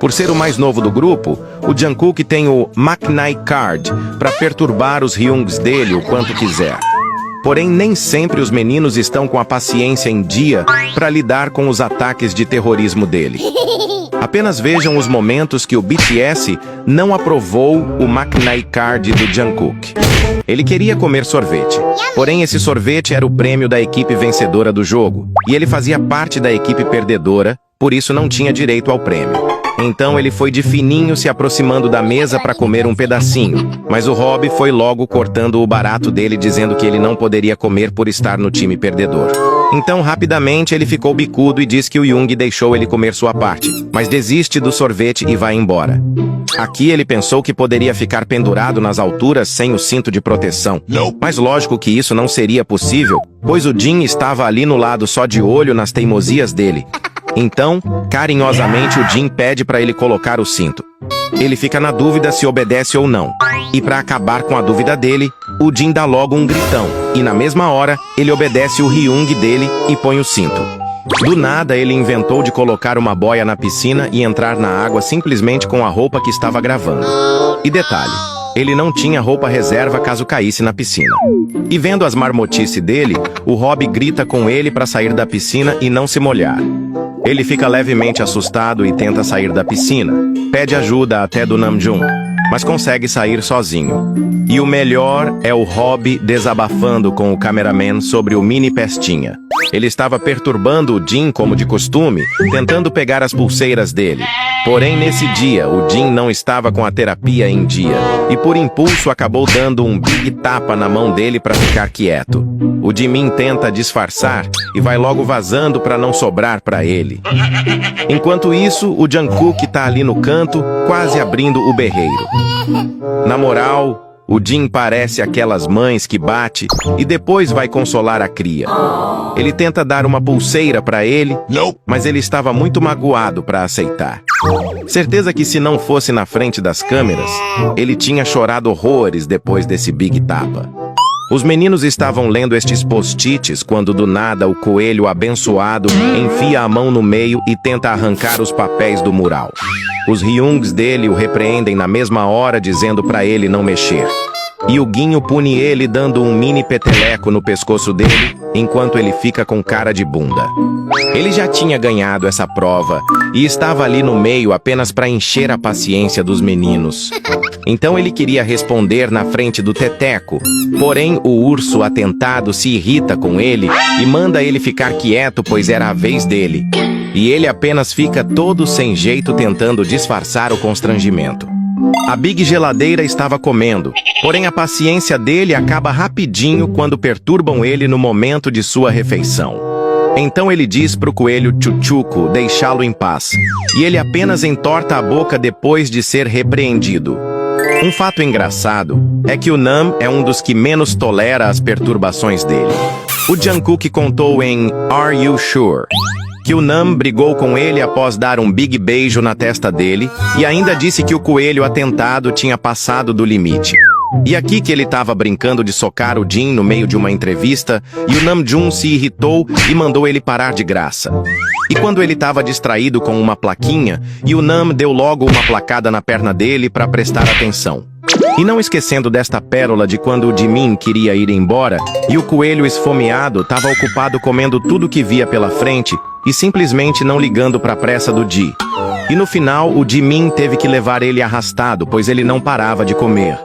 Por ser o mais novo do grupo, o Jungkook tem o Maknae Card para perturbar os Hyungs dele o quanto quiser. Porém, nem sempre os meninos estão com a paciência em dia para lidar com os ataques de terrorismo dele. Apenas vejam os momentos que o BTS não aprovou o Maknae Card do Jungkook. Ele queria comer sorvete, porém esse sorvete era o prêmio da equipe vencedora do jogo, e ele fazia parte da equipe perdedora, por isso não tinha direito ao prêmio. Então ele foi de fininho se aproximando da mesa para comer um pedacinho, mas o Rob foi logo cortando o barato dele dizendo que ele não poderia comer por estar no time perdedor. Então rapidamente ele ficou bicudo e diz que o Jung deixou ele comer sua parte, mas desiste do sorvete e vai embora. Aqui ele pensou que poderia ficar pendurado nas alturas sem o cinto de proteção, mas lógico que isso não seria possível, pois o Jin estava ali no lado só de olho nas teimosias dele. Então, carinhosamente o Jin pede para ele colocar o cinto. Ele fica na dúvida se obedece ou não. E para acabar com a dúvida dele, o Jin dá logo um gritão. E na mesma hora, ele obedece o Hyung dele e põe o cinto. Do nada, ele inventou de colocar uma boia na piscina e entrar na água simplesmente com a roupa que estava gravando. E detalhe, ele não tinha roupa reserva caso caísse na piscina. E vendo as marmotices dele, o Rob grita com ele para sair da piscina e não se molhar. Ele fica levemente assustado e tenta sair da piscina. Pede ajuda até do Namjoon, mas consegue sair sozinho. E o melhor é o Rob desabafando com o cameraman sobre o mini pestinha. Ele estava perturbando o Jin como de costume, tentando pegar as pulseiras dele. Porém, nesse dia, o Jin não estava com a terapia em dia, e por impulso acabou dando um big tapa na mão dele para ficar quieto. O Jimin tenta disfarçar e vai logo vazando para não sobrar para ele. Enquanto isso, o Jungkook tá ali no canto, quase abrindo o berreiro. Na moral, o Jin parece aquelas mães que bate e depois vai consolar a cria. Ele tenta dar uma pulseira para ele, mas ele estava muito magoado para aceitar. Certeza que se não fosse na frente das câmeras, ele tinha chorado horrores depois desse big tapa. Os meninos estavam lendo estes post-its quando do nada o coelho abençoado enfia a mão no meio e tenta arrancar os papéis do mural. Os Hyungs dele o repreendem na mesma hora dizendo para ele não mexer. E o Guinho pune ele dando um mini peteleco no pescoço dele, enquanto ele fica com cara de bunda. Ele já tinha ganhado essa prova e estava ali no meio apenas para encher a paciência dos meninos. Então ele queria responder na frente do Teteco, porém o urso atentado se irrita com ele e manda ele ficar quieto pois era a vez dele. E ele apenas fica todo sem jeito tentando disfarçar o constrangimento. A Big Geladeira estava comendo, porém a paciência dele acaba rapidinho quando perturbam ele no momento de sua refeição. Então ele diz pro coelho Chuchuco deixá-lo em paz, e ele apenas entorta a boca depois de ser repreendido. Um fato engraçado é que o Nam é um dos que menos tolera as perturbações dele. O Jungkook contou em Are You Sure? Que o Nam brigou com ele após dar um big beijo na testa dele e ainda disse que o coelho atentado tinha passado do limite. E aqui que ele estava brincando de socar o Jin no meio de uma entrevista e o Namjoon se irritou e mandou ele parar de graça. E quando ele estava distraído com uma plaquinha, e o Nam deu logo uma placada na perna dele para prestar atenção. E não esquecendo desta pérola de quando o Jimin queria ir embora e o coelho esfomeado estava ocupado comendo tudo que via pela frente e simplesmente não ligando para a pressa do Ji. E no final o Jimin teve que levar ele arrastado pois ele não parava de comer.